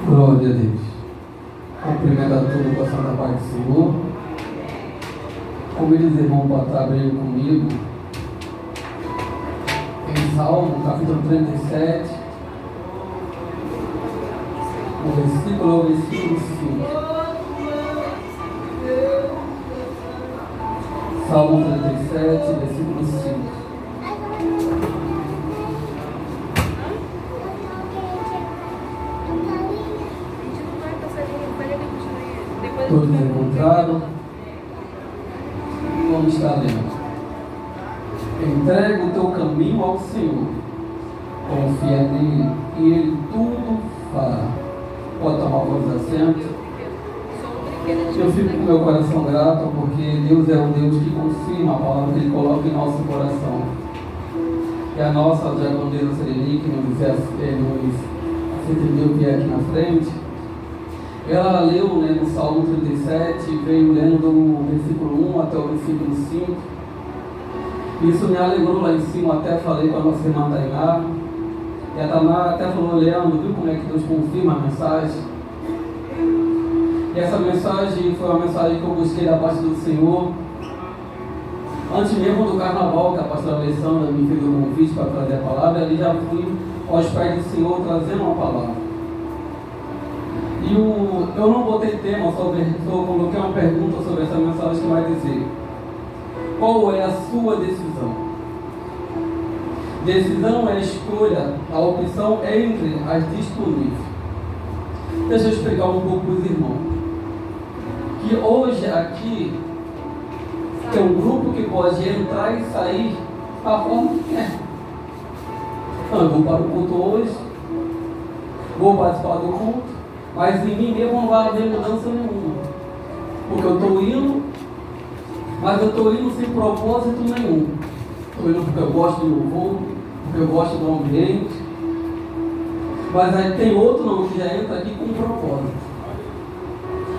Glória a Deus. Cumprimento a todo com a santa paz do Senhor. Convido os irmãos para estar abrindo comigo em Salmo, capítulo 37, o versículo 5. Salmo 37, versículo 5. Todos encontraram? Vamos estar lendo. Entrega o teu caminho ao Senhor, confia nele e ele tudo fará. Pode tomar alguns assentos. Eu fico com meu coração grato porque Deus é o Deus que confirma a palavra que Ele coloca em nosso coração. E a nossa diaconisa Sereni, que nos atendeu vir aqui na frente, ela leu, no Salmo 37, veio lendo o versículo 1 até o versículo 5. Isso me alegrou lá em cima, até falei com a nossa irmã Tainá. E a Tainá até falou, Leandro, viu como é que Deus confirma a mensagem? E essa mensagem foi uma mensagem que eu busquei da parte do Senhor. Antes mesmo do carnaval, que a pastora Alessandra me fez um convite para trazer a palavra, ali já fui aos pés do Senhor trazendo uma palavra. E eu não botei tema eu coloquei uma pergunta sobre essa mensagem que vai dizer: qual é a sua decisão? Decisão é a escolha, a opção entre as disponíveis. Deixa eu explicar um pouco para os irmãos. Que hoje aqui tem um grupo que pode entrar e sair da forma que quer. Então, eu vou para o culto hoje, vou participar do culto, mas em mim mesmo não vai haver mudança nenhuma. Porque eu estou indo, mas eu estou indo sem propósito nenhum. Estou indo porque eu gosto do louvor, porque eu gosto do ambiente. Mas aí tem outro não, que já entra aqui com um propósito.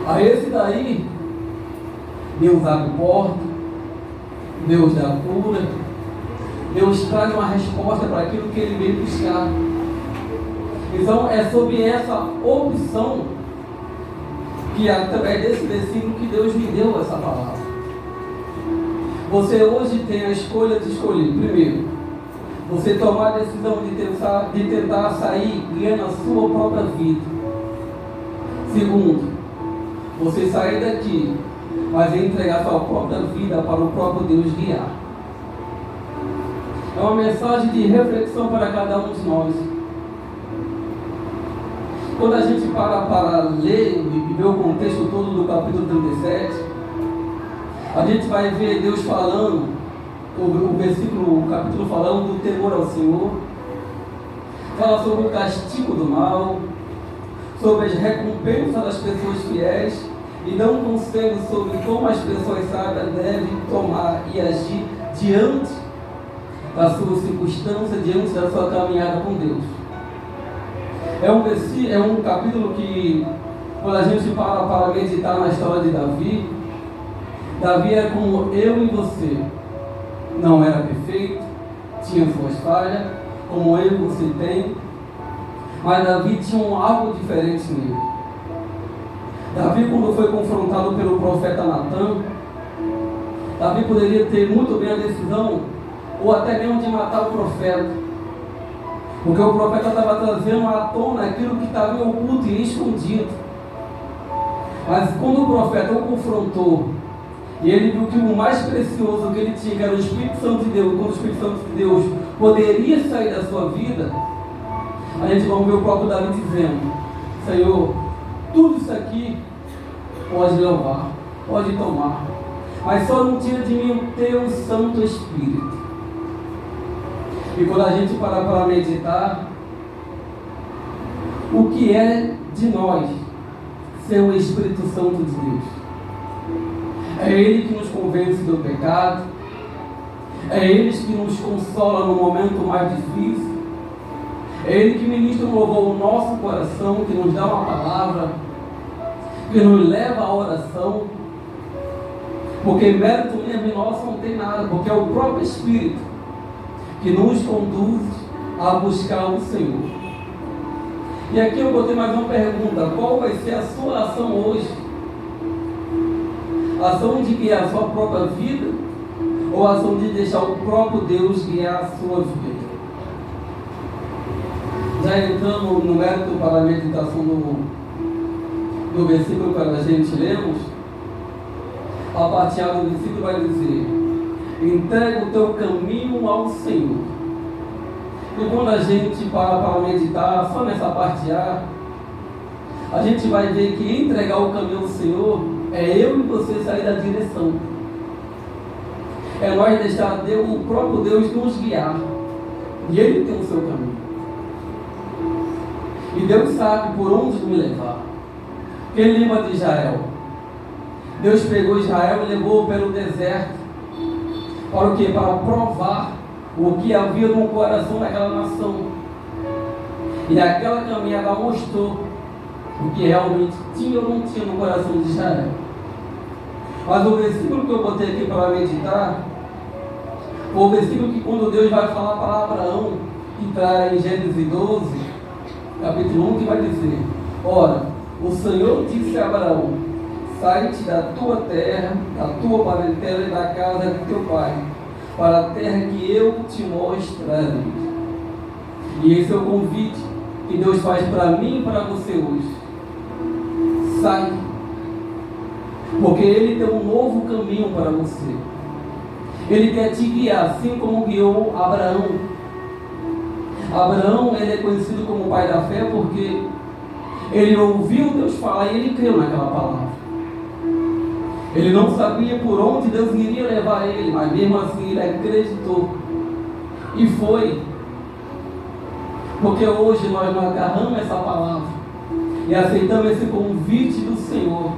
A esse daí, Deus abre porta, Deus dá cura, Deus traz uma resposta para aquilo que Ele veio buscar. Então é sobre essa opção que através desse versículo que Deus me deu essa palavra. Você hoje tem a escolha de escolher. Primeiro, você tomar a decisão de tentar sair ganhando a sua própria vida. Segundo, você sair daqui, mas entregar sua própria vida para o próprio Deus guiar. É uma mensagem de reflexão para cada um de nós. Quando a gente para ler e ver o contexto todo do capítulo 37, a gente vai ver Deus falando, o capítulo falando do temor ao Senhor, fala sobre o castigo do mal, sobre as recompensas das pessoas fiéis, e dá um conselho sobre como as pessoas sábias devem tomar e agir diante da sua circunstância, diante da sua caminhada com Deus. É um capítulo que, quando a gente para meditar na história de Davi, Davi era como eu e você. Não era perfeito, tinha suas falhas, como eu e você tem, mas Davi tinha algo diferente nele. Davi, quando foi confrontado pelo profeta Natan, Davi poderia ter muito bem a decisão, ou até mesmo de matar o profeta, porque o profeta estava trazendo à tona aquilo que estava oculto e escondido. Mas quando o profeta o confrontou, e ele viu que o mais precioso que ele tinha, que era o Espírito Santo de Deus, quando o Espírito Santo de Deus poderia sair da sua vida, a gente vai ver o próprio Davi dizendo: Senhor, tudo isso aqui pode levar, pode tomar, mas só não tira de mim o teu Santo Espírito. E quando a gente para meditar, o que é de nós ser o Espírito Santo de Deus? É Ele que nos convence do pecado, é Ele que nos consola no momento mais difícil, é Ele que ministra um louvor ao nosso coração, que nos dá uma palavra, que nos leva à oração, porque mérito mesmo nosso não tem nada, porque é o próprio Espírito que nos conduz a buscar o Senhor. E aqui eu botei mais uma pergunta: qual vai ser a sua ação hoje? A ação de guiar a sua própria vida ou a ação de deixar o próprio Deus guiar a sua vida? Já entrando no mérito para a meditação do versículo que a gente lemos, a parte A do versículo vai dizer: entrega o teu caminho ao Senhor. E quando a gente para meditar só nessa parte A gente vai ver que entregar o caminho ao Senhor é eu e você sair da direção. É nós deixar Deus, o próprio Deus nos guiar. E Ele tem o seu caminho. E Deus sabe por onde me levar. Quem lembra de Israel? Deus pegou Israel e levou pelo deserto. Para o quê? Para provar o que havia no coração daquela nação. E aquela caminhada mostrou o que realmente tinha ou não tinha no coração de Israel. Mas o versículo que eu botei aqui para meditar foi o versículo que quando Deus vai falar para Abraão, que está em Gênesis 12, capítulo 1, que vai dizer: ora, o Senhor disse a Abraão: sai-te da tua terra, da tua parentela e da casa de teu pai, para a terra que eu te mostrarei. E esse é o convite que Deus faz para mim e para você hoje. Sai, porque Ele tem um novo caminho para você. Ele quer te guiar, assim como guiou Abraão. Abraão, ele é conhecido como o pai da fé porque ele ouviu Deus falar e ele creu naquela palavra. Ele não sabia por onde Deus iria levar ele, mas mesmo assim ele acreditou. E foi. Porque hoje nós não agarramos essa palavra e aceitamos esse convite do Senhor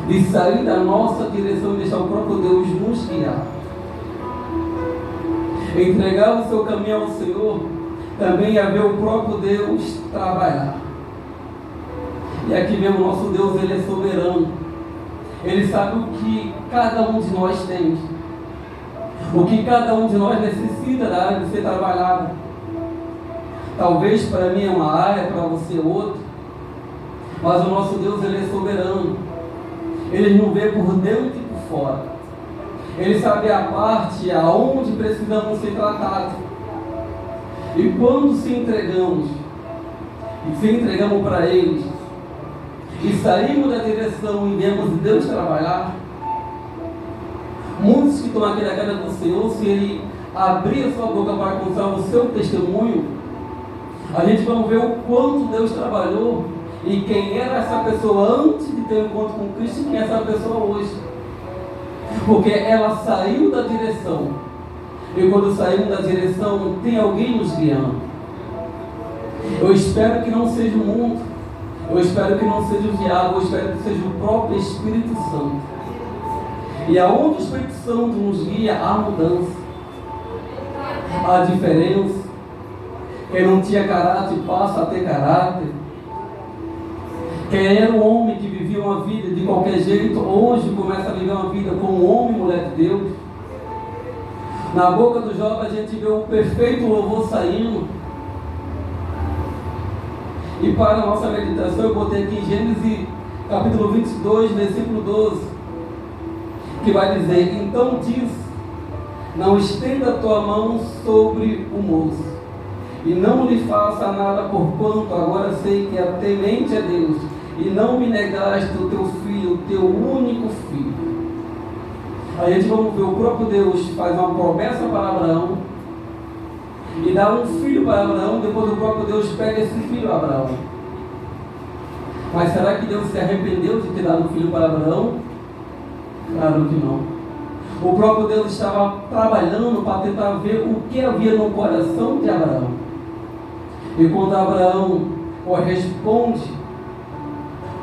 de sair da nossa direção e deixar o próprio Deus nos guiar. Entregar o seu caminho ao Senhor também é ver o próprio Deus trabalhar. E aqui mesmo o nosso Deus, Ele é soberano. Ele sabe o que cada um de nós tem, o que cada um de nós necessita da área de ser trabalhado. Talvez para mim é uma área, para você outra, mas o nosso Deus, Ele é soberano. Ele não vê por dentro e por fora. Ele sabe a parte aonde precisamos ser tratados. E quando se entregamos para Ele, e saímos da direção e vemos Deus trabalhar, muitos que estão aqui na casa do Senhor, se Ele abrir a sua boca para contar o seu testemunho, a gente vai ver o quanto Deus trabalhou e quem era essa pessoa antes de ter um encontro com Cristo e quem é essa pessoa hoje. Porque ela saiu da direção. E quando saímos da direção, tem alguém nos guiando. Eu espero que não seja o mundo. Eu espero que não seja o diabo. Eu espero que seja o próprio Espírito Santo. E aonde o Espírito Santo nos guia, há mudança. Há diferença. Quem não tinha caráter passa a ter caráter. Quem era um homem que vivia uma vida de qualquer jeito, hoje começa a viver uma vida como homem e mulher de Deus. Na boca do Jó a gente vê o perfeito louvor saindo. E para a nossa meditação eu botei aqui em Gênesis capítulo 22, versículo 12, que vai dizer: então diz, não estenda a tua mão sobre o moço, e não lhe faça nada, porquanto agora sei que é temente a Deus, e não me negaste o teu filho, o teu único filho. Aí a gente vamos ver, o próprio Deus faz uma promessa para Abraão, e dá um filho para Abraão, depois o próprio Deus pega esse filho a Abraão. Mas será que Deus se arrependeu de ter dado um filho para Abraão? Claro que não. O próprio Deus estava trabalhando para tentar ver o que havia no coração de Abraão. E quando Abraão corresponde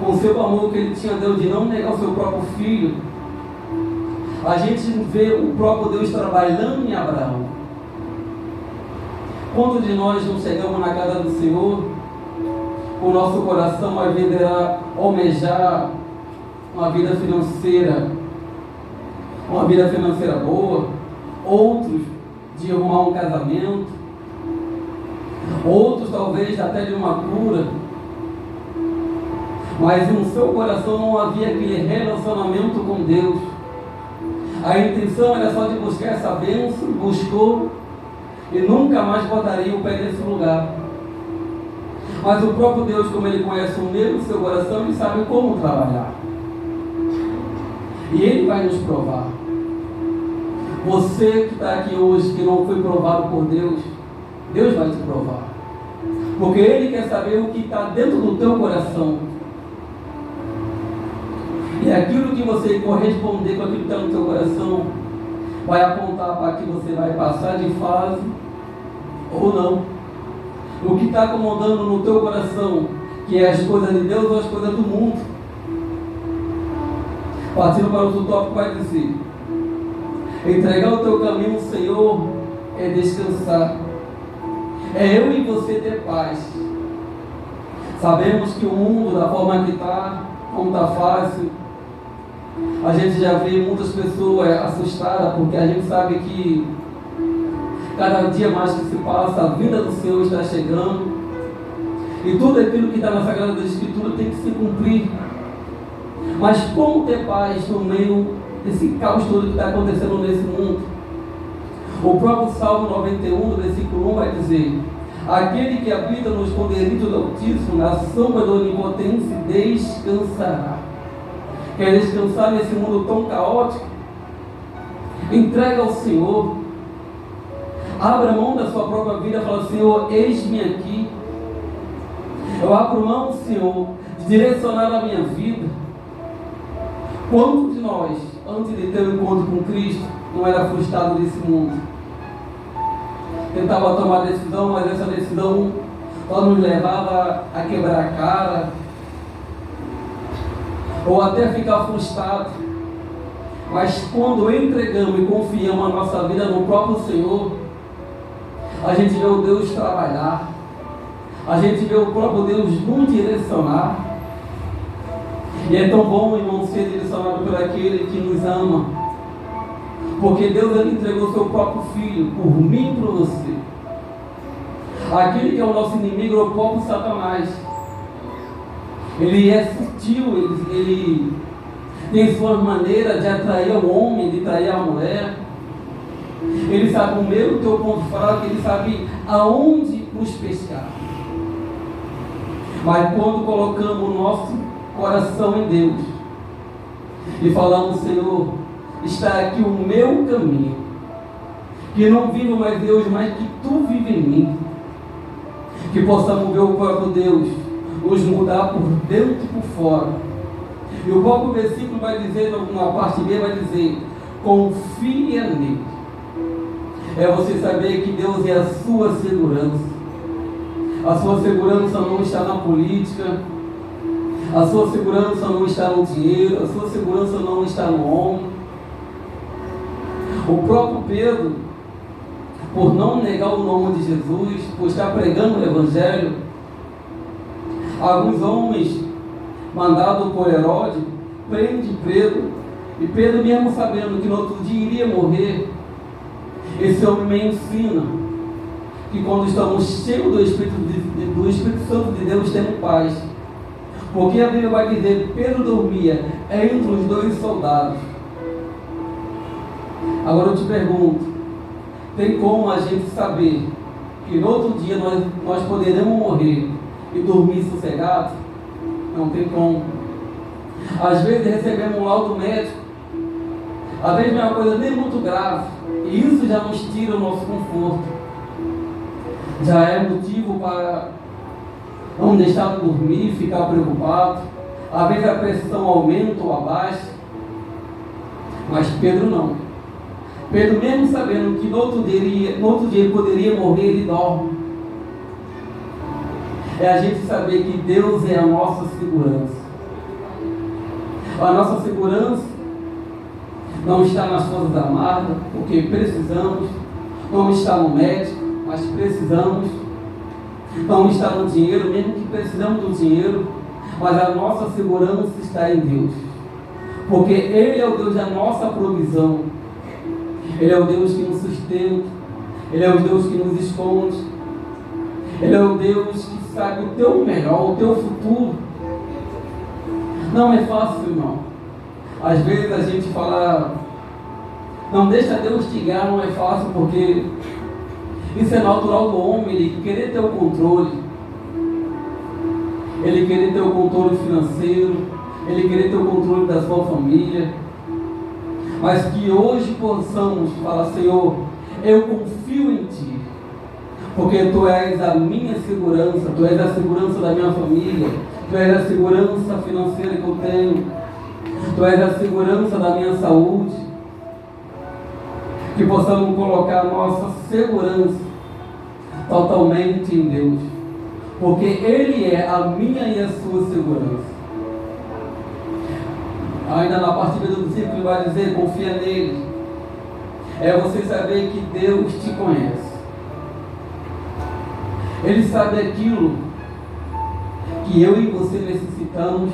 com o seu amor que ele tinha a Deus de não negar o seu próprio filho, a gente vê o próprio Deus trabalhando em Abraão. Quantos de nós não chegamos na casa do Senhor, o nosso coração a vida era almejar uma vida financeira boa, outros de arrumar um casamento, outros talvez até de uma cura, mas no seu coração não havia aquele relacionamento com Deus. A intenção era só de buscar essa bênção, buscou e nunca mais botaria o pé nesse lugar. Mas o próprio Deus, como Ele conhece o meu e o seu coração, Ele sabe como trabalhar. E Ele vai nos provar. Você que está aqui hoje, que não foi provado por Deus, Deus vai te provar. Porque Ele quer saber o que está dentro do teu coração. E aquilo que você corresponder com aquilo que está no teu coração, vai apontar para que você vai passar de fase ou não. O que está acomodando no teu coração, que é as coisas de Deus ou as coisas do mundo. Partindo para o outro tópico, vai dizer: entregar o teu caminho ao Senhor é descansar. É eu e você ter paz. Sabemos que o mundo, da forma que está, não está fácil. A gente já vê muitas pessoas assustadas, porque a gente sabe que cada dia mais que se passa, a vinda do Senhor está chegando. E tudo aquilo que está na Sagrada Escritura tem que se cumprir. Mas como ter paz no meio desse caos todo que está acontecendo nesse mundo? O próprio Salmo 91, versículo 1 vai dizer: aquele que habita no esconderijo do Altíssimo, na sombra do Onipotente, descansará. Quer descansar nesse mundo tão caótico? Entrega ao Senhor. Abra mão da sua própria vida e fala: Senhor, eis-me aqui. Eu abro mão, Senhor, de direcionar a minha vida. Quantos de nós, antes de ter o encontro com Cristo, não era frustrado desse mundo? Tentava tomar decisão, mas essa decisão só nos levava a quebrar a cara, ou até ficar frustrado. Mas quando entregamos e confiamos a nossa vida no próprio Senhor, a gente vê o Deus trabalhar, a gente vê o próprio Deus nos direcionar. E é tão bom, irmão, ser direcionado por aquele que nos ama, porque Deus, Ele entregou o seu próprio Filho por mim e por você. Aquele que é o nosso inimigo é o próprio Satanás. Ele é sutil, ele tem suas maneiras de atrair o homem, de atrair a mulher. Ele sabe o meu, o teu ponto fraco, ele sabe aonde nos pescar. Mas quando colocamos o nosso coração em Deus e falamos: Senhor, está aqui o meu caminho, que não vivo mais Deus, mas que Tu vive em mim, que possamos ver o próprio Deus nos mudar por dentro e por fora. E o próprio versículo vai dizer, na parte B vai dizer: confia nele. É você saber que Deus é a sua segurança. A sua segurança não está na política, a sua segurança não está no dinheiro, a sua segurança não está no homem. O próprio Pedro, por não negar o nome de Jesus, por estar pregando o Evangelho, alguns homens mandados por Herodes prendem Pedro, e Pedro, mesmo sabendo que no outro dia iria morrer, esse homem me ensina que quando estamos cheios do Espírito Santo de Deus, temos paz. Porque a Bíblia vai dizer: Pedro dormia entre os dois soldados. Agora eu te pergunto: tem como a gente saber que no outro dia nós poderemos morrer e dormir sossegado? Não tem como. Às vezes recebemos um laudo médico, às vezes não é uma coisa nem muito grave, e isso já nos tira o nosso conforto, já é motivo para não deixar de dormir, ficar preocupado. Às vezes a pressão aumenta ou abaixa, mas Pedro não. Pedro, mesmo sabendo que no outro dia ele poderia morrer, ele dorme. É a gente saber que Deus é a nossa segurança. A nossa segurança não está nas coisas amargas, porque precisamos. Não está no médico, mas precisamos. Não está no dinheiro, mesmo que precisamos do dinheiro, mas a nossa segurança está em Deus, porque Ele é o Deus da nossa provisão. Ele é o Deus que nos sustenta, Ele é o Deus que nos esconde, Ele é o Deus que sabe o teu melhor, o teu futuro. Não é fácil, irmão. Às vezes a gente fala, não deixa Deus te guiar, não é fácil, porque isso é natural do homem, ele querer ter o controle. Ele querer ter o controle financeiro, ele querer ter o controle da sua família. Mas que hoje possamos falar, Senhor, eu confio em Ti, porque Tu és a minha segurança, Tu és a segurança da minha família, Tu és a segurança financeira que eu tenho, Tu és a segurança da minha saúde. Que possamos colocar a nossa segurança totalmente em Deus, porque Ele é a minha e a sua segurança. Ainda na parte do versículo ele vai dizer, confia nele. É você saber que Deus te conhece. Ele sabe aquilo que eu e você necessitamos.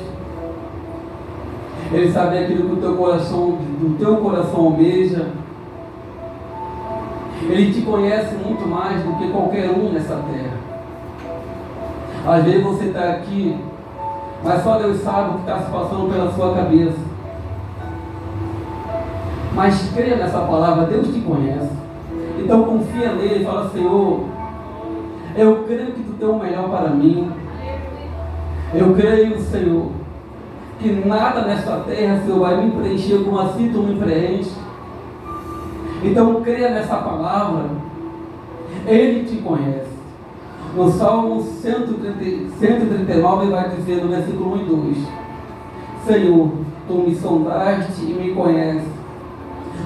Ele sabe aquilo que do teu coração almeja. Ele te conhece muito mais do que qualquer um nessa terra. Às vezes você está aqui, mas só Deus sabe o que está se passando pela sua cabeça. Mas creia nessa palavra, Deus te conhece. Então confia nele e fala, Senhor, eu creio que Tu tem o melhor para mim. Eu creio, Senhor, que nada nesta terra, Senhor, vai me preencher como assim Tu me preenche. Então creia nessa palavra. Ele te conhece. No Salmo 139 vai dizer no versículo 1 e 2: Senhor, Tu me sondaste e me conheces.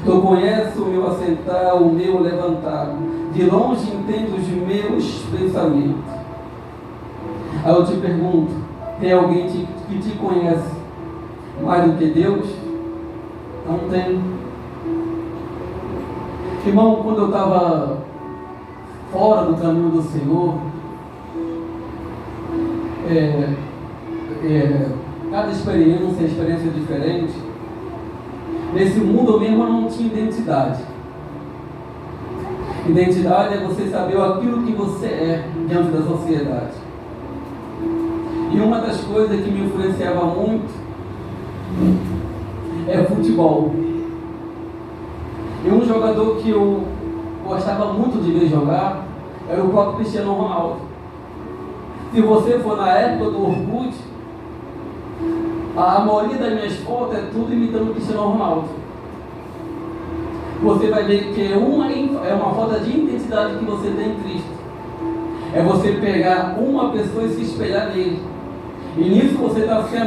Tu conheces o meu assentar, o meu levantar. De longe entendo os meus pensamentos. Aí eu te pergunto, tem alguém que te conhece mais do que Deus? Não tem. Irmão, quando eu estava fora do caminho do Senhor, cada experiência é experiência diferente. Nesse mundo eu mesmo não tinha identidade. Identidade é você saber aquilo que você é diante da sociedade. E uma das coisas que me influenciava muito é futebol. E um jogador que eu gostava muito de ver jogar era o próprio Cristiano Ronaldo. Se você for na época do Orkut, a maioria das minhas fotos é tudo imitando o Cristiano Ronaldo. Você vai ver que é uma falta de identidade que você tem em Cristo. É você pegar uma pessoa e se espelhar nele. E nisso você está se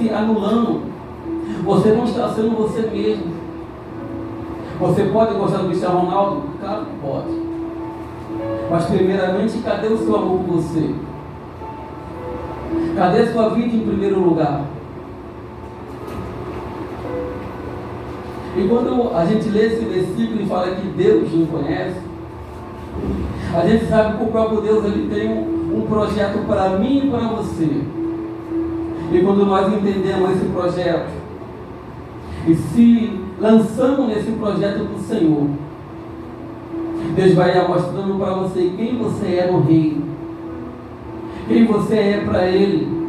anulando. Você não está sendo você mesmo. Você pode gostar do Cristiano Ronaldo? Claro que pode. Mas primeiramente, cadê o seu amor por você? Cadê a sua vida em primeiro lugar? E quando a gente lê esse versículo e fala que Deus nos conhece, a gente sabe que o próprio Deus ele tem um projeto para mim e para você. E quando nós entendemos esse projeto e se lançamos nesse projeto do Senhor, Deus vai mostrando para você quem você é no reino, quem você é para Ele.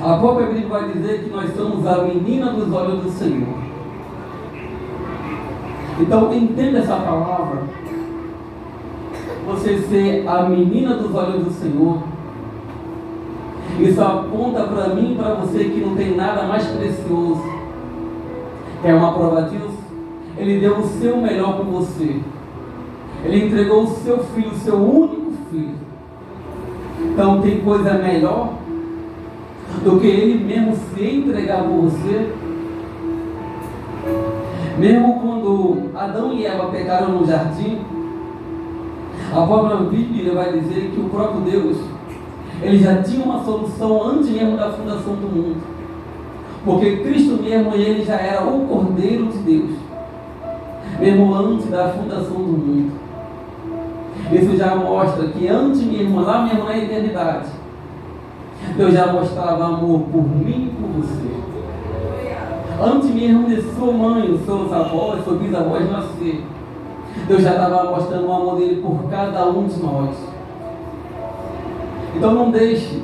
A própria Bíblia vai dizer que nós somos a menina dos olhos do Senhor. Então entenda essa palavra. Você ser a menina dos olhos do Senhor, isso aponta para mim e para você que não tem nada mais precioso. É uma prova disso? Ele deu o seu melhor por você. Ele entregou o seu filho, o seu único filho. Então tem coisa melhor do que Ele mesmo se entregar por você? Mesmo quando Adão e Eva pecaram no jardim, a própria Bíblia vai dizer que o próprio Deus, Ele já tinha uma solução antes mesmo da fundação do mundo. Porque Cristo mesmo, Ele já era o Cordeiro de Deus, mesmo antes da fundação do mundo. Isso já mostra que antes mesmo, lá mesmo na eternidade, Deus já mostrava amor por mim e por você. Antes mesmo de sua mãe, os seus avós, seus bisavós nascer, Deus já estava mostrando o amor dele por cada um de nós. Então não deixe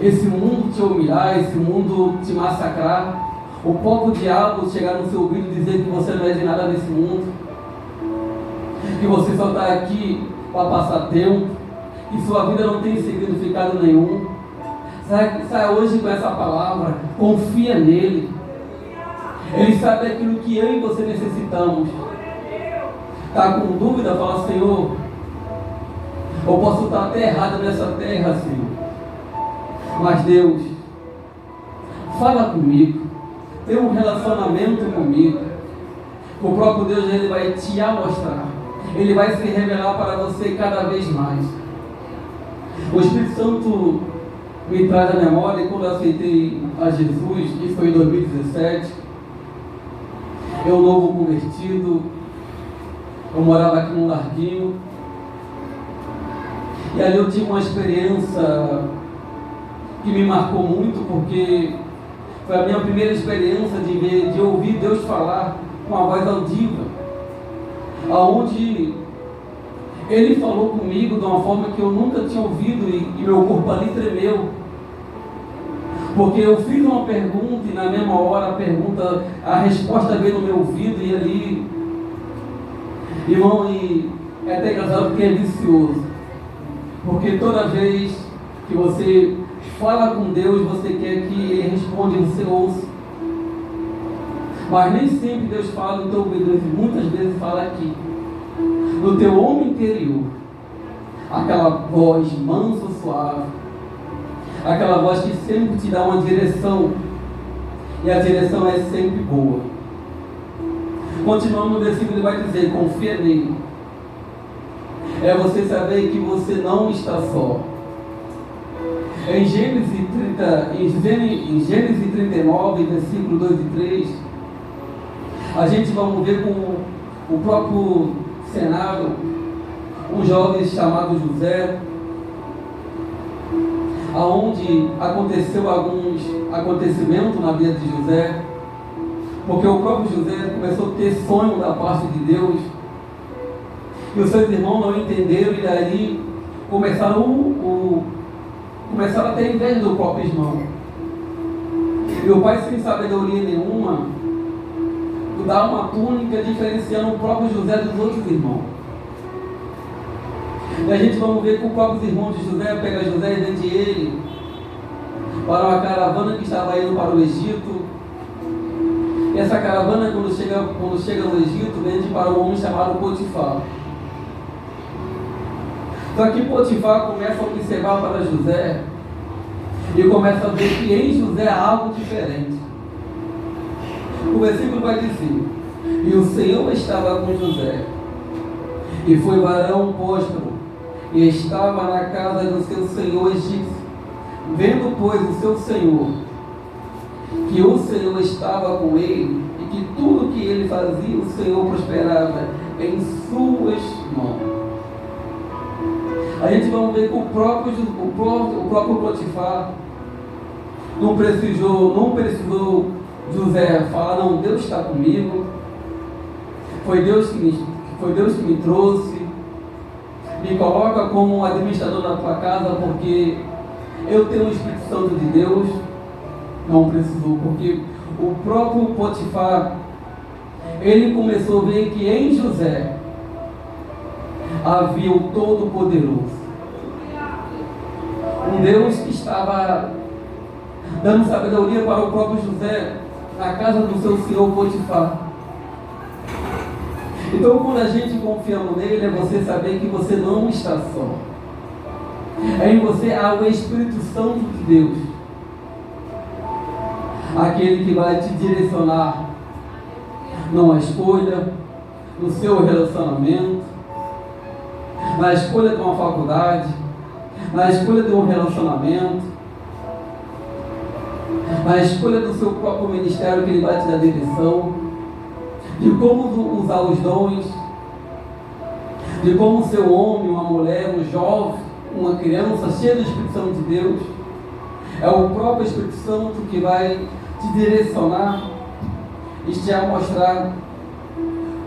esse mundo te humilhar, esse mundo te massacrar, o próprio diabo chegar no seu ouvido e dizer que você não é de nada nesse mundo, que você só está aqui para passar tempo, que sua vida não tem significado nenhum. Sai hoje com essa palavra, confia nele. Ele sabe aquilo que eu e você necessitamos. Está com dúvida? Fala: Senhor, eu posso estar até errado nessa terra, Senhor, mas Deus, fala comigo, tem um relacionamento comigo. O próprio Deus, Ele vai te amostrar, Ele vai se revelar para você cada vez mais. O Espírito Santo me traz à memória quando eu aceitei a Jesus, isso foi em 2017, eu novo convertido, eu morava aqui num larguinho, e ali eu tive uma experiência que me marcou muito, porque foi a minha primeira experiência de ouvir Deus falar com a voz audível, aonde Ele falou comigo de uma forma que eu nunca tinha ouvido, e meu corpo ali tremeu, porque eu fiz uma pergunta e na mesma hora a resposta veio no meu ouvido, e ali, irmão, e é até engraçado porque é vicioso, porque toda vez que você fala com Deus, você quer que Ele responda e você ouça, mas nem sempre Deus fala no teu ouvido, Ele muitas vezes fala aqui, no teu homem interior, aquela voz mansa, suave, aquela voz que sempre te dá uma direção, e a direção é sempre boa. Continuando no versículo, ele vai dizer: confia nele. É você saber que você não está só. Em Gênesis 39, versículo 2 e 3, a gente vai ver com o próprio cenário, um jovem chamado José, aonde aconteceu alguns acontecimentos na vida de José, porque o próprio José começou a ter sonho da parte de Deus, e os seus irmãos não entenderam, e daí começaram a ter inveja do próprio irmão. E o pai, sem sabedoria nenhuma, dá uma túnica diferenciando o próprio José dos outros irmãos. E a gente vamos ver que o próprio irmão de José pega José e vende ele para uma caravana que estava indo para o Egito. E essa caravana, quando chega no Egito, vende para um homem chamado Potifar. Só que Potifar começa a observar para José e começa a ver que em José há algo diferente. O versículo vai dizer: e o Senhor estava com José, e foi varão próspero, e estava na casa do seu senhor egípcio. Vendo, pois, o seu senhor, que o Senhor estava com ele, e que tudo que ele fazia, o Senhor prosperava em suas mãos. A gente vai ver que o próprio Potifar não precisou José falar: não, Deus está comigo, foi Deus que me trouxe, me coloca como administrador da tua casa, porque eu tenho o Espírito Santo de Deus. Não precisou, porque o próprio Potifar, ele começou a ver que em José havia o Todo-Poderoso, um Deus que estava dando sabedoria para o próprio José na casa do seu senhor Potifar. Então, quando a gente confia nele, é você saber que você não está só. É em você há o Espírito Santo de Deus, aquele que vai te direcionar numa escolha, no seu relacionamento, na escolha de uma faculdade, na escolha de um relacionamento, na escolha do seu próprio ministério, que ele vai te dar direção, de como usar os dons, de como ser um homem, uma mulher, um jovem, uma criança cheia do Espírito Santo de Deus. É o próprio Espírito Santo que vai te direcionar e te mostrar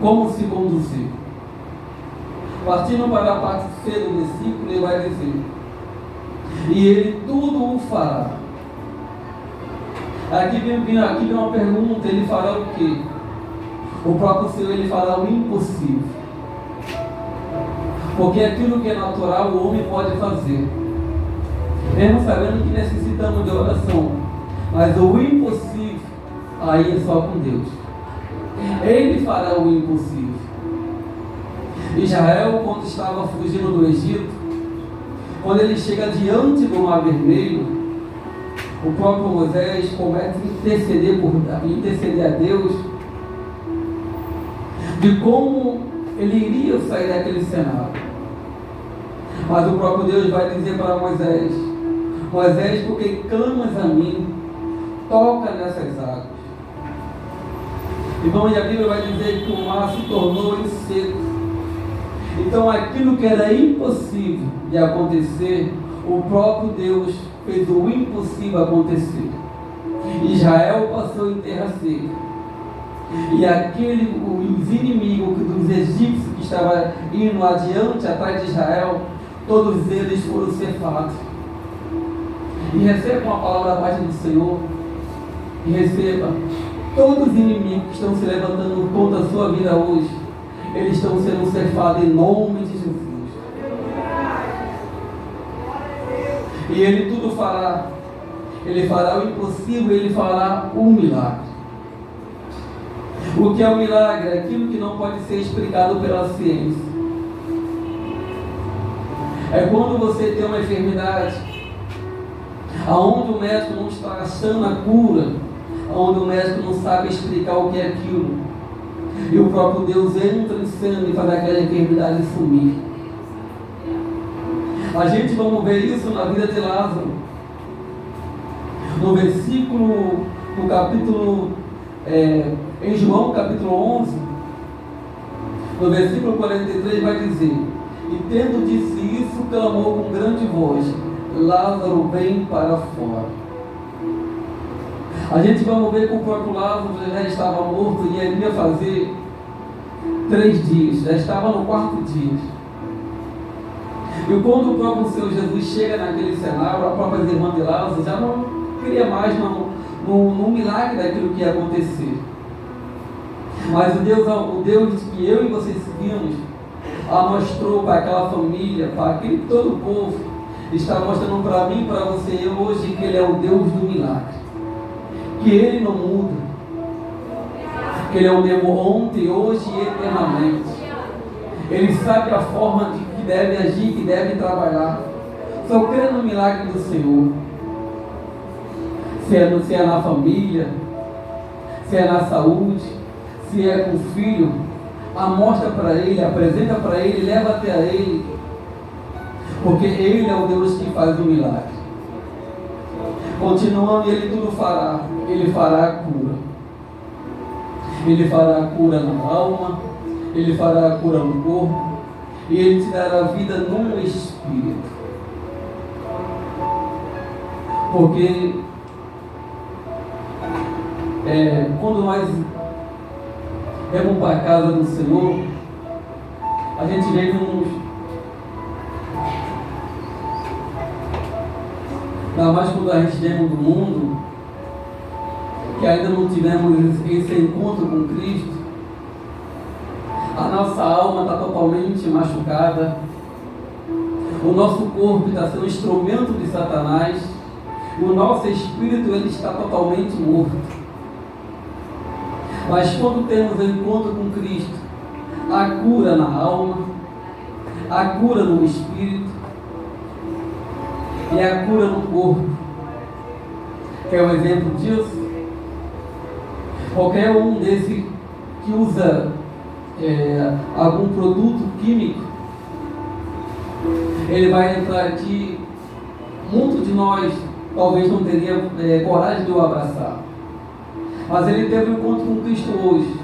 como se conduzir. Partindo para a parte C do versículo, ele vai dizer: E Ele tudo o fará. Aqui vem uma pergunta: Ele fará o quê? O próprio Senhor, Ele fará o impossível. Porque aquilo que é natural, o homem pode fazer, mesmo sabendo que necessitamos de oração. Mas o impossível, aí é só com Deus. Ele fará o impossível. Israel, quando estava fugindo do Egito, quando ele chega diante do Mar Vermelho, o próprio Moisés começa a interceder a Deus de como ele iria sair daquele cenário. Mas o próprio Deus vai dizer para Moisés: Moisés, porque clamas a mim, toca nessas águas. Irmão, e a Bíblia vai dizer que o mar se tornou em seco. Então aquilo que era impossível de acontecer, o próprio Deus fez o impossível acontecer. Israel passou em terra seca. E os inimigos dos egípcios que estavam indo adiante, atrás de Israel, todos eles foram cefados. E receba uma palavra da parte do Senhor. E receba: todos os inimigos que estão se levantando contra a sua vida hoje, eles estão sendo cefados em nome de Jesus. E Ele tudo fará. Ele fará o impossível, Ele fará o milagre. O que é o milagre? É aquilo que não pode ser explicado pela ciência. É quando você tem uma enfermidade aonde o médico não está achando a cura, aonde o médico não sabe explicar o que é aquilo, e o próprio Deus entra em cena e faz aquela enfermidade sumir. A gente vamos ver isso na vida de Lázaro. No versículo, no capítulo, em João capítulo 11, no versículo 43 vai dizer: e tendo disse isso, clamou com grande voz: Lázaro, vem para fora. A gente vai ver que o próprio Lázaro já estava morto e ele ia fazer 3 dias, já estava no 4º dia. E quando o próprio Senhor Jesus chega naquele cenário, a própria irmã de Lázaro já não queria mais no milagre daquilo que ia acontecer. Mas o Deus que eu e vocês seguimos, mostrou para aquela família, para aquele todo o povo, está mostrando para mim e para você hoje que Ele é o Deus do milagre, que Ele não muda, que Ele é o mesmo ontem, hoje e eternamente. Ele sabe a forma de que deve agir, que deve trabalhar. Só creio no milagre do Senhor. Se é na família, se é na saúde, se é com o filho, mostra para ele, apresenta para ele, leva até a ele, porque Ele é o Deus que faz o milagre. Continuando, Ele tudo fará. Ele fará a cura. Ele fará a cura na alma, Ele fará a cura no corpo, e Ele te dará vida no espírito. Porque quando nós vamos para a casa do Senhor, a gente vem ainda mais quando a gente vem do mundo, que ainda não tivemos esse encontro com Cristo, a nossa alma está totalmente machucada, o nosso corpo está sendo instrumento de Satanás, e o nosso espírito ele está totalmente morto. Mas quando temos o encontro com Cristo, a cura na alma, a cura no espírito e a cura no corpo. Quer um exemplo disso? Qualquer um desse que usa algum produto químico, ele vai entrar aqui. Muitos de nós talvez não teria coragem de o abraçar, mas ele teve um encontro com Cristo hoje.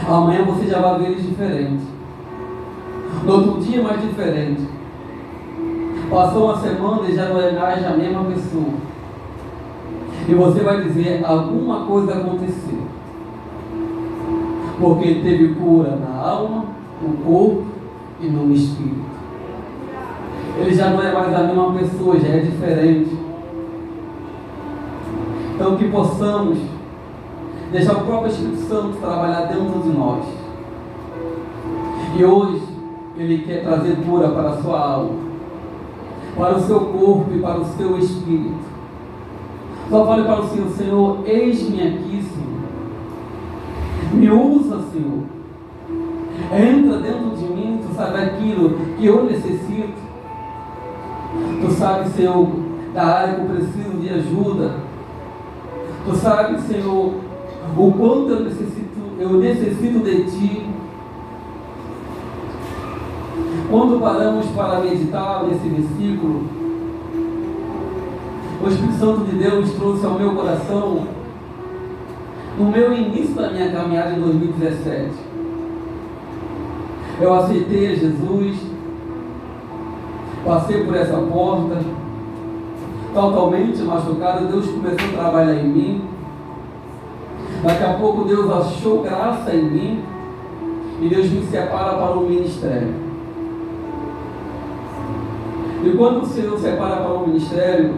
Amanhã você já vai ver ele diferente, no outro dia mais diferente. Passou uma semana e já não é mais a mesma pessoa, e você vai dizer: alguma coisa aconteceu, porque teve cura na alma, no corpo e no espírito. Ele já não é mais a mesma pessoa, já é diferente. Então que possamos deixar o próprio Espírito Santo trabalhar dentro de nós. E hoje Ele quer trazer cura para a sua alma, para o seu corpo e para o seu espírito. Só fale para o Senhor: Senhor, eis-me aqui, Senhor. Me usa, Senhor. Entra dentro de mim. Tu sabes aquilo que eu necessito. Tu sabes, Senhor, da área que eu preciso de ajuda. Tu sabes, Senhor, o quanto eu necessito de Ti. Quando paramos para meditar nesse versículo, o Espírito Santo de Deus trouxe ao meu coração, no meu início da minha caminhada em 2017. Eu aceitei a Jesus, passei por essa porta, totalmente machucado. Deus começou a trabalhar em mim. Daqui a pouco Deus achou graça em mim e Deus me separa para o ministério. E quando o Senhor separa para o ministério,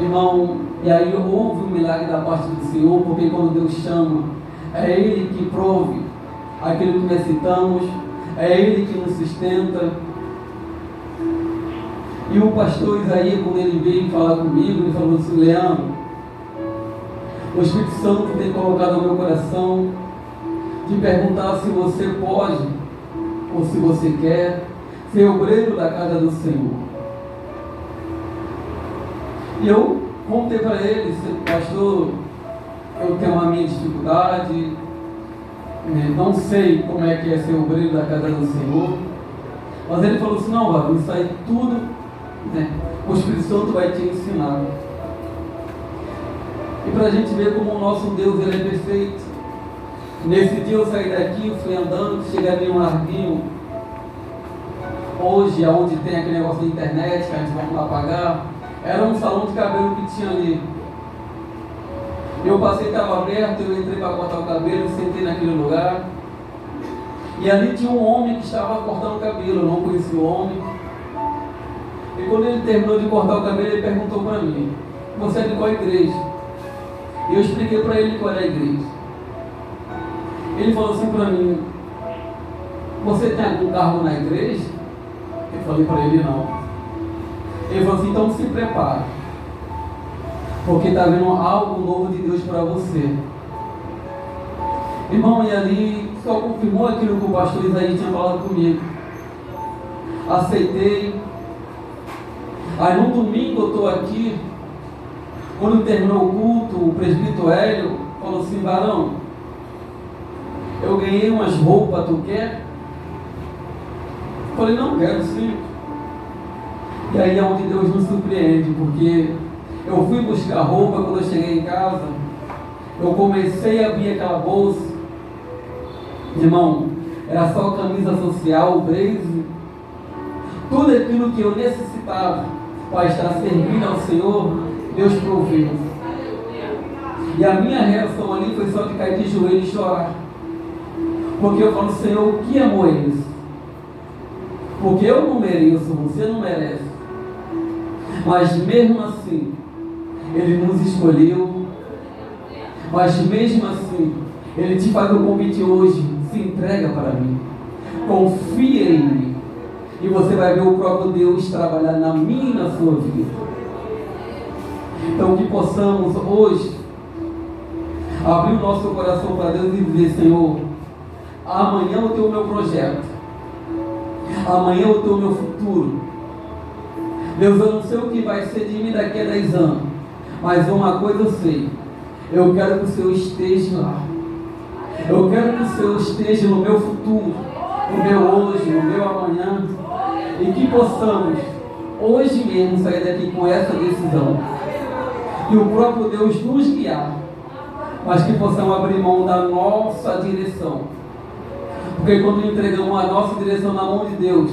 irmão, e aí houve um milagre da parte do Senhor, porque quando Deus chama, é Ele que prove aquilo que necessitamos, é Ele que nos sustenta. E o pastor Isaías, quando ele veio falar comigo, ele falou assim: Leandro, o Espírito Santo tem colocado no meu coração de perguntar se você pode, ou se você quer, ser obreiro da casa do Senhor. E eu contei para ele: pastor, eu tenho a minha dificuldade, não sei como é que é ser obreiro da casa do Senhor. Mas ele falou assim: não, Wagner, isso aí tudo, o Espírito Santo vai te ensinar. E para a gente ver como o nosso Deus, Ele é perfeito. Nesse dia eu saí daqui, fui andando, cheguei em um larguinho. Hoje, onde tem aquele negócio de internet que a gente vai lá pagar, era um salão de cabelo que tinha ali. Eu passei, estava aberto, eu entrei para cortar o cabelo, sentei naquele lugar. E ali tinha um homem que estava cortando o cabelo, eu não conhecia o homem. E quando ele terminou de cortar o cabelo, ele perguntou para mim: você é de qual igreja? E eu expliquei para ele qual era a igreja. Ele falou assim para mim: você tem algum cargo na igreja? Eu falei para ele: não. Ele falou assim: então se prepare, porque está vindo algo novo de Deus para você. Irmão, e ali só confirmou aquilo que o pastor Isaías tinha falado comigo. Aceitei. Aí no domingo eu estou aqui. Quando terminou o culto, o presbítero Hélio falou assim: varão, eu ganhei umas roupas, tu quer? Eu falei: não, quero sim. E aí é onde Deus nos surpreende, porque eu fui buscar roupa. Quando eu cheguei em casa, eu comecei a abrir aquela bolsa. Irmão, era só camisa social, blazer, tudo aquilo que eu necessitava para estar servindo ao Senhor, Deus proveu. E a minha reação ali foi só de cair de joelho e chorar. Porque eu falo: Senhor, o que amor é esse? Porque eu não mereço, você não merece. Mas mesmo assim, Ele nos escolheu. Mas mesmo assim, Ele te faz um convite hoje: se entrega para mim, confia em mim, e você vai ver o próprio Deus trabalhar na minha e na sua vida. Então que possamos hoje abrir o nosso coração para Deus e dizer: Senhor, amanhã eu tenho o meu projeto, amanhã eu tenho o meu futuro. Deus, eu não sei o que vai ser de mim daqui a 10 anos, mas uma coisa eu sei: eu quero que o Senhor esteja lá. Eu quero que o Senhor esteja no meu futuro, no meu hoje, no meu amanhã. E que possamos hoje mesmo sair daqui com essa decisão. Que o próprio Deus nos guiar, mas que possamos abrir mão da nossa direção. Porque quando entregamos a nossa direção na mão de Deus,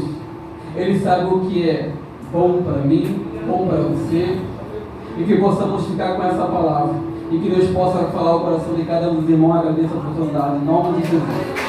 Ele sabe o que é bom para mim, bom para você. E que possamos ficar com essa palavra. E que Deus possa falar o coração de cada um dos irmãos. Agradeço a oportunidade. Em nome de Jesus.